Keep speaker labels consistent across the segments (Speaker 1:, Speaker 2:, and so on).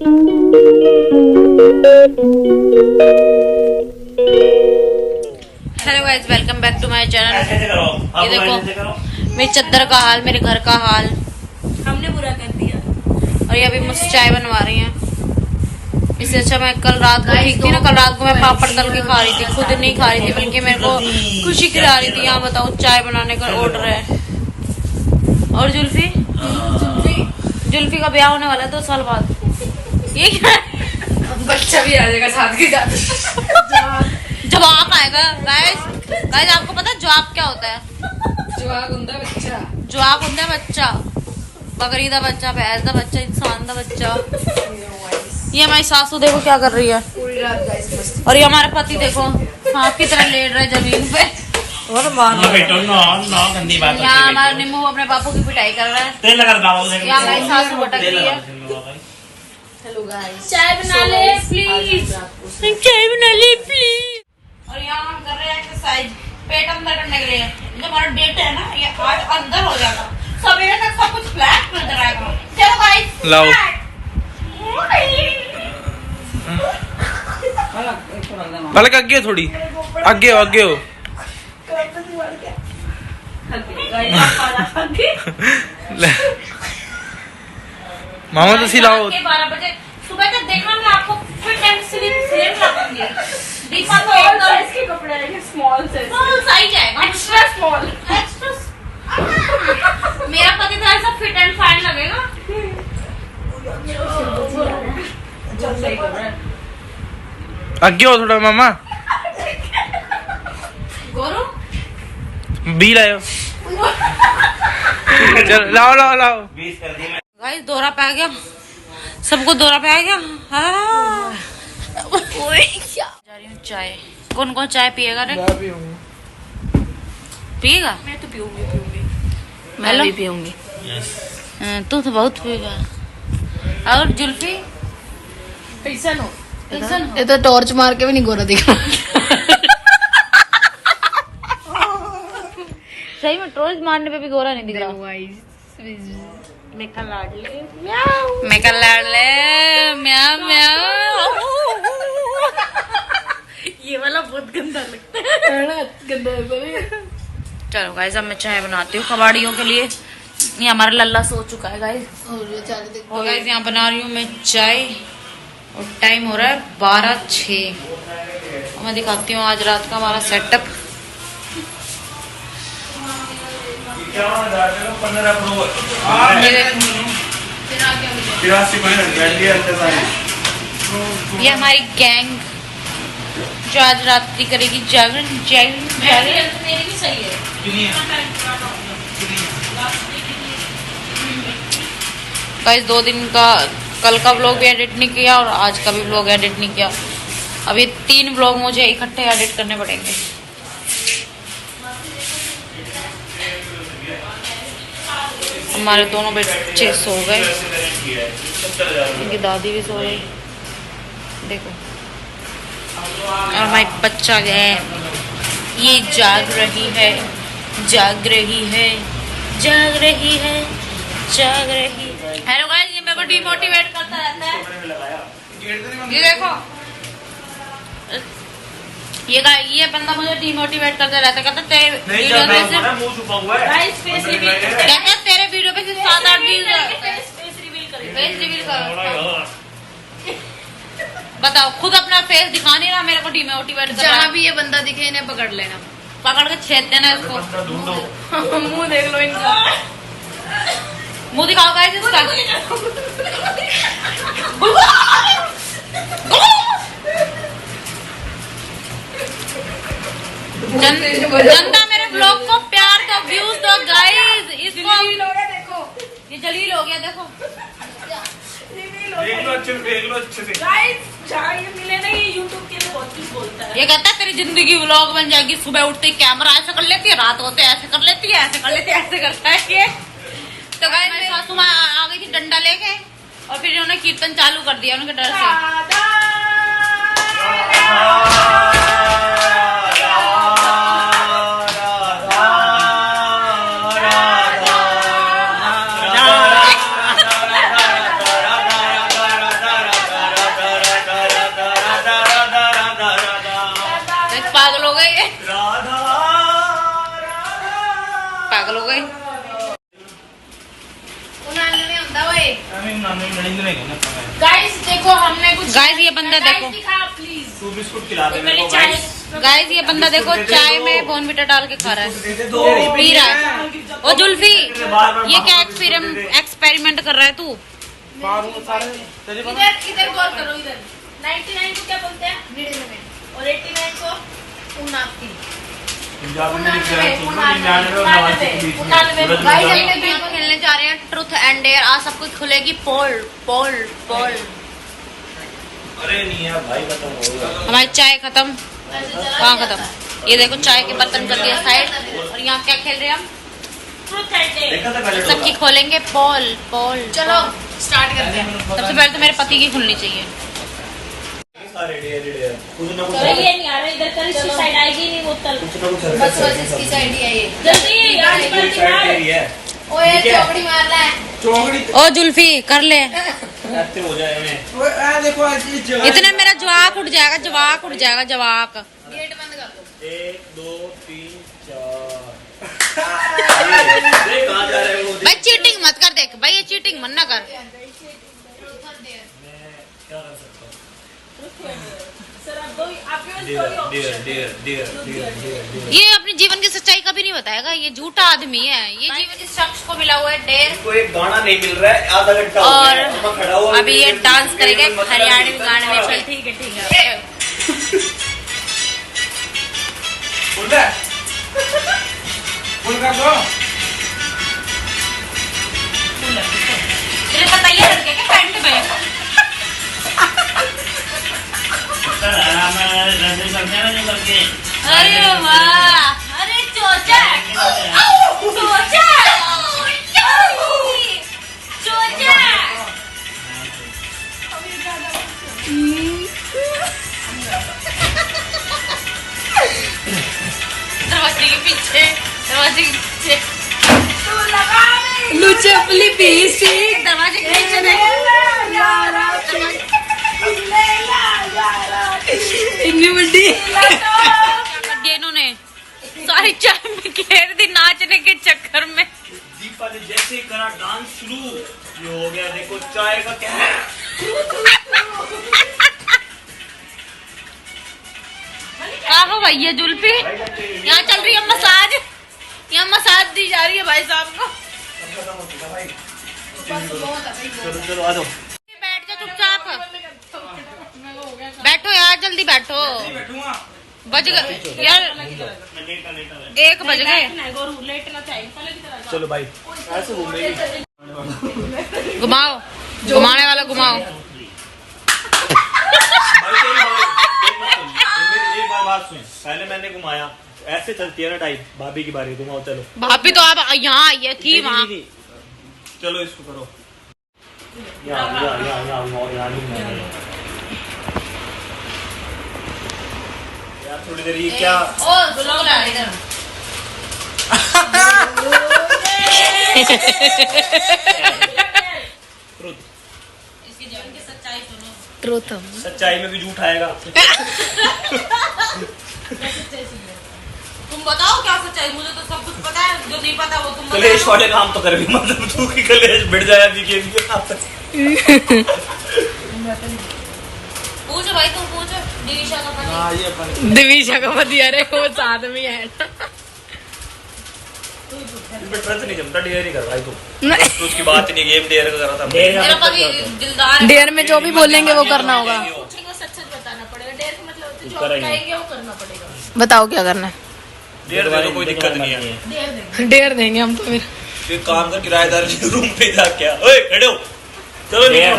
Speaker 1: Hello guys, welcome back to my channel. ये देखो मेरी चद्दर का हाल, मेरे घर का हाल हमने बुरा कर दिया। और ये अभी मुझसे चाय बनवा रही हैं। इससे अच्छा मैं कल रात को ठीक थी ना, कल रात को मैं पापड़ तल के खा रही थी, खुद नहीं खा रही थी बल्कि मेरे को खुशी खिला रही थी। यहाँ बताओ चाय बनाने का ऑर्डर है। और जुल्फी का ब्याह होने वाला है 2 साल बाद। ये क्या
Speaker 2: बच्चा भी आ जाएगा साथ के साथ।
Speaker 1: जवाब आएगा। गाइस आपको पता है जवाब क्या होता है?
Speaker 2: जवाब होता है बच्चा।
Speaker 1: जवाब होता है बच्चा, बकरी दा बच्चा, भैंस दा बच्चा, इंसान दा बच्चा। ये हमारी सासू देखो क्या कर रही है
Speaker 2: पूरी रात गाइस मस्ती।
Speaker 1: और ये हमारे पति देखो सांप की तरह लेट रहे जमीन पे।
Speaker 3: यहाँ
Speaker 1: हमारा निम्मू अपने बापू की पिटाई कर रहा है। यहाँ हमारी सासू भटक रही है।
Speaker 2: हेलो गाइस,
Speaker 1: चाय बना ले प्लीज, चाय बना ले प्लीज। और यहाँ हम कर रहे हैं एक्सरसाइज, पेट अंदर करने के लिए। जो हमारा डेट है ना, ये आज अंदर हो जाएगा, सवेरे तक सब कुछ फ्लैट नजर आएगा। चलो गाइस
Speaker 3: लाओ। पलक आगे हो, थोड़ी आगे हो मामा तो सिलाओ।
Speaker 1: 12 बजे सुबह तक देखना, मैं आपको फिट एंड स्लिम ला दूंगी। दीपा को
Speaker 2: स्मॉल साइज के कपड़े आएंगे, स्मॉल
Speaker 1: साइज आएगा,
Speaker 2: एक्स्ट्रा स्मॉल।
Speaker 1: मेरा पति तो ऐसा फिट एंड फाइन लगेगा।
Speaker 3: आगे हो थोड़ा मामा।
Speaker 1: गोरू
Speaker 3: बी लाओ। चल लाओ।
Speaker 1: गाइस दौरा पे आ गया, सबको दौरा पे आ गया। जा रही हूँ चाय। कौन कौन चाय पिएगा रे? पिएगा?
Speaker 2: मैं तो पीऊंगी।
Speaker 1: मैं भी पीऊंगी। तू तो बहुत पिएगा। और जुल्फी
Speaker 2: पैसा नो।
Speaker 1: ये
Speaker 2: तो टॉर्च मार के भी नहीं गोरा दिखा।
Speaker 1: सही में टॉर्च मारने पे भी गोरा नहीं दिख रहा। मैं कर लाड ले म्याऊ म्याऊ। ये वाला बहुत गंदा लगता है। चलो गाइस अब मैं चाय बनाती हूँ कबाड़ियों के लिए। ये हमारा लल्ला सो चुका है गाइस। और गाइस यहाँ बना रही हूँ मैं चाय और टाइम हो रहा है 12:06। और मैं दिखाती हूँ आज रात का हमारा सेटअप। ये हमारी गैंग जो आज रात्रि करेगी जागरण। मेरी भी सही है। गाइस 2 दिन का, कल का व्लॉग भी एडिट नहीं किया और आज का भी व्लॉग एडिट नहीं किया। अभी 3 व्लॉग मुझे इकट्ठे एडिट करने पड़ेंगे। हमारे दोनों बच्चे सो गए, इनकी दादी भी सो रही देखो। और हमारी बच्चा है ये जाग रही है। हेलो गाइस, ये मेरे को डिमोटिवेट करता रहता है। ये देखो ये बंदा मुझे डिमोटिवेट करता रहता है। कहता तेरे वीडियो पे सिर्फ तेरे वीडियो पे सिर्फ 7-8 व्यूज। फेस रिवील कर। बताओ, खुद अपना फेस दिखा नहीं रहा, मेरे को डिमोटिवेट कर रहा है।
Speaker 2: जहाँ भी ये बंदा दिखे इन्हें पकड़ लेना,
Speaker 1: पकड़ के छेद देना इसको।
Speaker 2: मुंह देख लो इनका।
Speaker 1: मुंह दिखाओ गाइस इसका। जनता मेरे ब्लॉग को प्यार दो, व्यूज दो गाइस। इसको
Speaker 2: देखो,
Speaker 1: ये जलील हो गया देखो।
Speaker 3: देख लो अच्छे से।
Speaker 2: गाइस जहाँ ये मिले ना, ये यूट्यूब के लिए बहुत कुछ बोलता है।
Speaker 1: ये कहता है तेरी जिंदगी व्लॉग बन जाएगी। सुबह उठते ही कैमरा ऐसे कर लेती है, रात होते ऐसे कर लेती है, ऐसे करता है ये। तो गाइस मेरी सासू माँ आ गई थी डंडा लेके और फिर इन्होंने कीर्तन चालू कर दिया उनके डर से। हो गए ये,
Speaker 4: राधा
Speaker 1: पागल हो गए।
Speaker 2: गाइस देखो हमने कुछ
Speaker 1: गाइस ये बंदा देखो,
Speaker 2: प्लीज।
Speaker 4: तू बिस्कुट खिला दे मेरे
Speaker 2: पहले
Speaker 4: को
Speaker 2: चाय
Speaker 4: गाइस।
Speaker 1: गाइस ये बंदा देखो चाय में बॉर्नविटा डाल के खा रहा है,
Speaker 4: दे दो
Speaker 1: पी रहा है। ओ जुल्फी, ये क्या एक्सपेरिमेंट कर रहा है तू?
Speaker 2: इधर गौर करो, इधर 99 को क्या बोलते हैं? 99 और 89 को 89।
Speaker 4: पंजाबी में लिख रहा है 99
Speaker 1: गाइस हमने गेम खेलने जा रहे हैं ट्रुथ एंड डेयर। आज सब कुछ खुलेगी पोल पोल पोल।
Speaker 4: अरे नहीं यार भाई खत्म हो गया।
Speaker 1: हमारी चाय खत्म, कहाँ खत्म? ये देखो चाय के बर्तन कर दिया साइड, और यहाँ क्या खेल रहे हैं हम?
Speaker 2: Truth and dare.
Speaker 4: देखा था पहले
Speaker 1: सबकी खोलेंगे पोल पोल।
Speaker 2: चलो स्टार्ट करते हैं।
Speaker 1: सबसे पहले तो मेरे पति की खुलनी चाहिए।
Speaker 4: रेडी है रेडी है कुछ ना कुछ
Speaker 2: चलो ये नहीं आ रहा, इधर कर, इसकी साइड आएगी नहीं वो तल।
Speaker 4: कुछ ना कुछ
Speaker 5: बस इसकी साइड ही है ये।
Speaker 2: जल्दी आज पर
Speaker 4: साइड तेरी है
Speaker 5: ओए
Speaker 4: ठीक है।
Speaker 5: चौकड़ी मार रहा है।
Speaker 3: चौकड़ी
Speaker 1: ओ जुल्फी कर ले,
Speaker 4: एक्टिव हो जाए मैं।
Speaker 3: ओए आ देखो आज ये जगह
Speaker 1: इतने मेरा जवाक उठ जाएगा, जवाक उठ जाएगा, जवाक।
Speaker 5: गेट बंद कर दो।
Speaker 4: 1 2 3 4 देख कहां जा रहे हो।
Speaker 1: भाई चीटिंग मत कर, देख भाई ये चीटिंग मत ना कर।
Speaker 4: मैं क्या कर सकता हूं।
Speaker 2: सर अब दो आपके पास कोई
Speaker 4: dear
Speaker 2: option
Speaker 4: dear dear dear dear
Speaker 1: ये अपने जीवन की सच्चाई कभी नहीं बताएगा, ये झूठा आदमी है। ये जीवन के शख्स को मिला हुआ है डेर।
Speaker 4: इसको एक गाना नहीं मिल रहा है, आधा घंटा हो
Speaker 1: और
Speaker 4: गया है, मैं खड़ा हुआ
Speaker 1: अभी ये डांस करेंगे हरियाणवी गाने में। चल
Speaker 2: ठीक है
Speaker 3: बोल दे बोल कर दो।
Speaker 1: तेरे पता ही है लड़के के पैंट में अरे वाह, अरे चोचा चोचा चोचा। दरवाजे के पीछे, दरवाजे के पीछे
Speaker 2: लुचपली पीसी
Speaker 1: दरवाजे के पीछे देख।
Speaker 2: इतनी बड़ी
Speaker 1: कर दिया इन्होंने, सारी चाय में घेर दी नाचने के चक्कर में।
Speaker 4: दीपा ने जैसे ही करा डांस शुरू, ये हो गया देखो चाय का क्या है।
Speaker 1: क्या हो भाई ये जुल्फी, यहाँ चल रही है मसाज, यहाँ मसाज दी जा रही है भाई साहब को।
Speaker 4: चलो चलो आ जाओ।
Speaker 1: बैठ जा चुपचाप, बैठो यार जल्दी बैठो।
Speaker 3: बैठूंगा
Speaker 1: बज गए यार, 1 बज गए।
Speaker 2: लेटना चाहिए पहले की तरह।
Speaker 4: चलो भाई ऐसे घूमेगी।
Speaker 1: घुमाओ, घुमाने वाला घुमाओ।
Speaker 4: मेरी एक बात सुन, पहले मैंने घुमाया, ऐसे चलती है ना टाइप। भाभी की बारी, घुमाओ चलो।
Speaker 1: भाभी तो आप यहाँ आई है, थी वहाँ।
Speaker 4: चलो इसको करो। यार थोड़ी देर ये क्या।
Speaker 1: ओ बुला इधर। इसकी जीवन की सच्चाई सुनो। ट्रूथ
Speaker 4: सच्चाई में भी झूठ आएगा।
Speaker 1: तुम बताओ क्या सच्चाई, मुझे तो सब कुछ पता है, जो नहीं पता वो तुम
Speaker 4: कलेश वाले काम तो कर भी मतलब तू की कलेश बढ़ जाए अभी के लिए।
Speaker 1: पूछो भाई, तुम पूछो। दिविशा का पति,
Speaker 3: हां ये अपन
Speaker 2: दिविशा का पति, अरे वो साथ में है
Speaker 4: ट्रस्ट नहीं जमता, डेयर ही कर भाई तू। तो उसकी बात नहीं, गेम डेयर का कर रहा था।
Speaker 1: मेरा पति दिलदार है।
Speaker 2: डेयर में जो भी बोलेंगे वो करना होगा।
Speaker 1: पूछेंगे सच सच बताना पड़ेगा। डेयर का मतलब जो
Speaker 4: करेंगे।
Speaker 1: कहेंगे वो करना पड़ेगा।
Speaker 2: बताओ क्या करना है।
Speaker 4: डेयर दे दो, कोई दिक्कत नहीं है।
Speaker 2: डेयर देंगे हम तो फिर।
Speaker 4: एक काम कर, किराएदार के रूम पे जाके आ। ओए खड़े हो, चलो निकलो।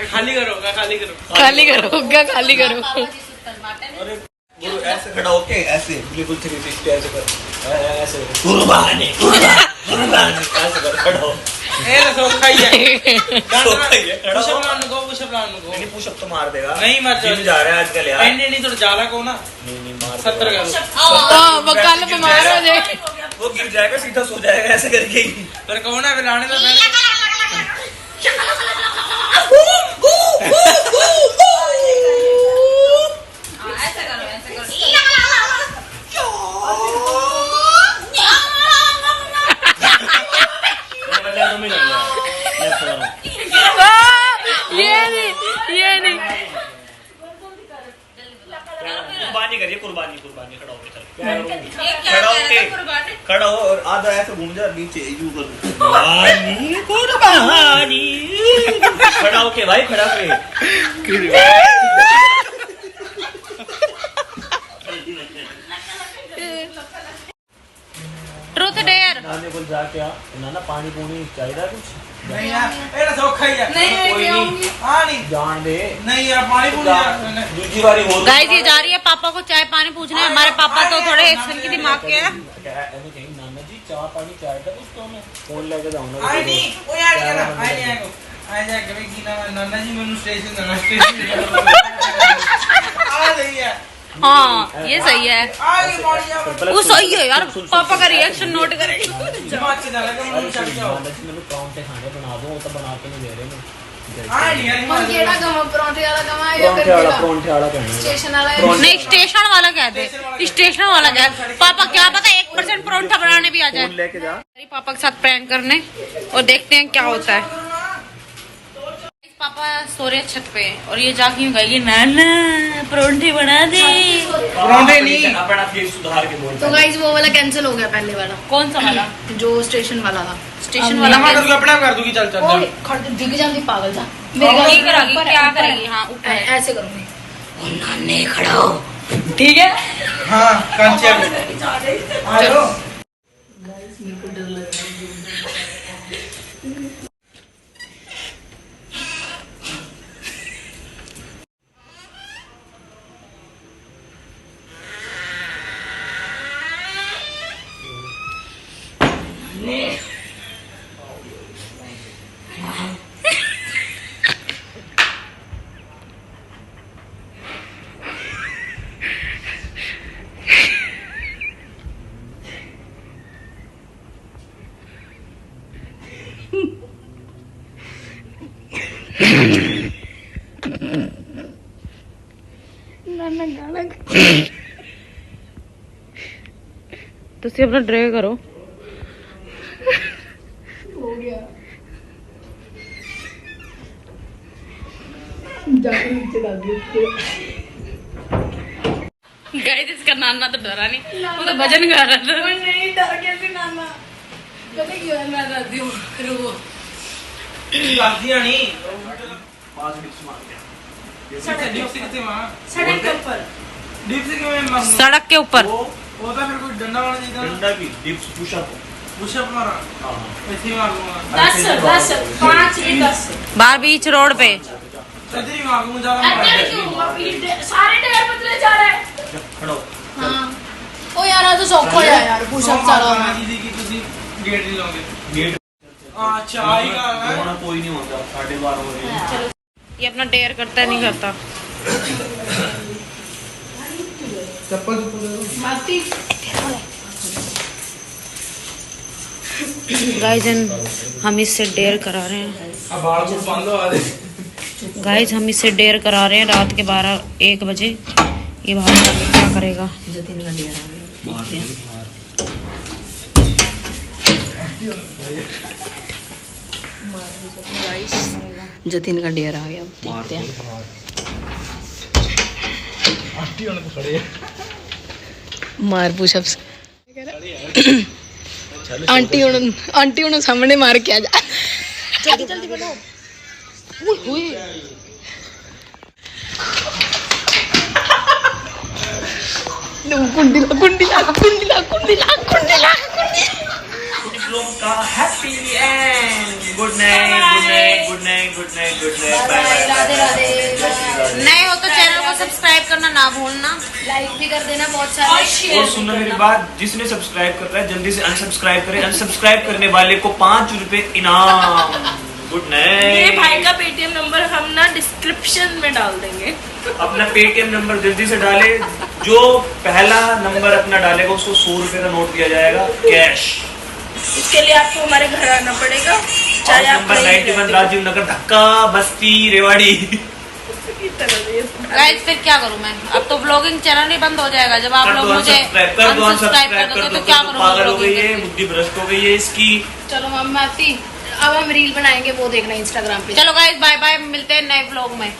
Speaker 3: खाली करोगा, खाली करो।
Speaker 2: खाली करो क्या, खाली करो।
Speaker 1: पापा जी सुतल बाटे में।
Speaker 4: अरे गुरु ऐसे खड़ा होके ऐसे बिल्कुल 360 ऐसे कर, ऐसे कुर्बानी ऐसे कर, खड़ा हो।
Speaker 3: ए रसो खाइए
Speaker 4: सोता ही है, खड़ा हो।
Speaker 3: पुशअप लाने को, पुशअप लाने को।
Speaker 4: नहीं पुशअप तो मार देगा।
Speaker 3: नहीं मार
Speaker 4: जिम जा रहा है आजकल यार।
Speaker 3: नहीं नहीं, थोड़ा ज्यादा को ना
Speaker 4: नहीं मार
Speaker 3: 70
Speaker 4: देगा।
Speaker 3: करो।
Speaker 2: वो कल बीमार हो जाए।
Speaker 4: वो गिर जाएगा, सीधा सो जाएगा ऐसे करके ही।
Speaker 3: पर कहो ना फिर लाने तो पहले
Speaker 1: ऐसे करो, ऐसे करो।
Speaker 4: कुर्बानी कुर्बानी खड़ा होके चल
Speaker 2: ये क्या
Speaker 4: खड़ा
Speaker 2: कह
Speaker 4: होके
Speaker 2: रहा था कुर्बानी?
Speaker 4: खड़ा हो और आधा ऐसे घूम जा नीचे यूं कर कुर्बानी कुर्बानी खड़ा होके भाई खड़ा होके
Speaker 1: ट्रूथ डेयर।
Speaker 4: नाने को जाके आ नाना पानी पूनी चाहिए कुछ
Speaker 3: नहीं यार एड़ा सौखा ही है।
Speaker 2: नहीं
Speaker 4: कोई
Speaker 2: मैं
Speaker 4: नहीं।
Speaker 2: आऊंगी।
Speaker 3: हां नहीं
Speaker 4: जान दे
Speaker 3: नहीं यार पानी पूरी यार।
Speaker 4: दूसरी बारी हो
Speaker 1: गाइस ये जा रही है पापा को चाय पानी पूछने। हमारे पापा तो थोड़े सनकी दिमाग के हैं।
Speaker 4: नाना जी चाय पानी चाय का कुछ तो मैं फोन लेके जाऊंगा
Speaker 3: आई नहीं ओ यार यार आई नहीं आएगा आई जाके भाई की नाम है नाना जी मैंने स्टेशन जाना स्टेशन आ रही है।
Speaker 1: हाँ ये सही है।
Speaker 3: आगे मॉडी जा
Speaker 1: वो सही है यार। पापा का रिएक्शन नोट करें।
Speaker 3: जमात से डाला कर मुझे चढ़ जाओ।
Speaker 4: नाना जी मैंने परांठे खाने बना दो तो बना के नहीं दे रहे मैं
Speaker 3: आ नहीं यार
Speaker 2: हम केड़ा गमा परांठे वाला गमा या फिर केड़ा
Speaker 4: परांठे वाला कहना
Speaker 2: स्टेशन वाला या
Speaker 1: नहीं स्टेशन वाला कह दे। स्टेशन वाला कह। पापा क्या पता 1% परोंठा बनाने भी आ जाए।
Speaker 4: लेके जा
Speaker 1: पापा के साथ प्रैंक करने और देखते हैं क्या होता है। पापा सो रहे छत पे और ये जाके यूं कहेगी नाना परोंठे बना दे।
Speaker 3: परांठे नहीं
Speaker 4: अपना फेस सुधार के बोल
Speaker 2: तो गाइस वो वाला कैंसिल हो गया पहले वाला
Speaker 1: कौन सा वाला?
Speaker 2: जो स्टेशन वाला था।
Speaker 1: स्टेशन वाला
Speaker 3: लगा दूंगी अपने आप कर दूंगी चल चल
Speaker 2: ओए खड़ दिख जाती पागल जा
Speaker 1: ये करेगी क्या करेगी? हाँ ऊपर
Speaker 2: ऐसे करूंगी
Speaker 1: नाने खड़ा हो। ठीक है
Speaker 3: हां कंचे आ जाओ।
Speaker 1: ਤੁਸੀਂ ਆਪਣਾ ਡਰੇ ਕਰੋ।
Speaker 2: हो गया जाके नीचे डाल दिया
Speaker 1: गाइस इसका नाना तो डरा नहीं वो तो भजन गा रहा था।
Speaker 2: नहीं डर कैसे नाना पता क्यों है मैं डरती हूँ रुको
Speaker 3: ਲੱਗਦੀਆਂ ਨਹੀਂ
Speaker 4: 5 मिनट मार दिया
Speaker 3: सड़क डिप्स कितने वहां
Speaker 2: सड़क के ऊपर
Speaker 3: डिप्स के में मार
Speaker 1: सड़क के ऊपर
Speaker 4: वो
Speaker 3: वो तो फिर कोई डंडा वाला नहीं था
Speaker 4: डंडा की डिप्स पुशअप
Speaker 3: पुशअप मारा
Speaker 4: हां
Speaker 3: ऐसे ही मार लूंगा
Speaker 2: 10 5 नहीं 10
Speaker 1: बाहर बीच रोड पे।
Speaker 3: इधर ही मार लूंगा ज्यादा मार
Speaker 2: अंदर क्यों अभी सारे टायर बदले जा रहे हैं
Speaker 4: खड़ो
Speaker 2: हाँ ओ यार आ तो सौखा हो यार पुशअप चला
Speaker 3: जी दी की ਤੁਸੀਂ ਗੇਟ ਨਹੀਂ ਲਾਉਂਦੇ
Speaker 4: गेट
Speaker 3: अच्छा आई का
Speaker 4: होना कोई नहीं होता 12:30 हो रहे हैं
Speaker 1: ये अपना डेयर करता है नहीं करता।
Speaker 3: चप्पल दे दो
Speaker 2: माती
Speaker 1: गाइस हम इससे डेयर करा रहे हैं।
Speaker 3: अब बाल को बांधो आ दे
Speaker 1: गाइस हम इससे डेयर करा रहे हैं रात के 12-1 बजे। ये बाहर जाके क्या करेगा?
Speaker 5: जतिन का डेयर आ गया देखते हैं। मार पुशअप्स आंटी उन्होंने सामने मार के आ जा जल्दी जल्दी बनाओ कुंडीला कुंडीला कुंडीला कुंडीला कुंडीला
Speaker 4: का happy and good night good night good night good night good night bye bye
Speaker 2: Radhe Radhe
Speaker 1: नए हो तो चैनल को सब्सक्राइब करना ना भूलना।
Speaker 2: लाइक भी कर देना बहुत सारे
Speaker 4: और सुनना मेरी बात जिसने सब्सक्राइब कर रहा है जल्दी से अनसब्सक्राइब करे अनसब्सक्राइब करने वाले को 5 रुपए इनाम। गुड
Speaker 2: ये
Speaker 4: नाइट।
Speaker 2: भाई का पेटीएम नंबर हम ना डिस्क्रिप्शन में डाल देंगे।
Speaker 4: अपना पेटीएम नंबर जल्दी से डाले जो पहला नंबर अपना डालेगा उसको 100 रुपए का नोट दिया जाएगा कैश।
Speaker 2: इसके लिए आपको हमारे घर आना पड़ेगा चाहे आप
Speaker 4: नंबर 91 राजीव नगर धक्का बस्ती रेवाड़ी।
Speaker 1: गाइस फिर क्या करूं मैं? अब तो व्लॉगिंग चैनल ही बंद हो जाएगा जब आप लोग मुझे अनसब्सक्राइब कर दोगे तो क्या करूंगा?
Speaker 4: पागल हो गई है बुद्धि भ्रष्ट हो गई है इसकी।
Speaker 2: चलो मम्मी आती अब हम रील बनाएंगे वो देखना इंस्टाग्राम पे।
Speaker 1: चलो गाइस बाय बाय मिलते हैं नए व्लॉग में।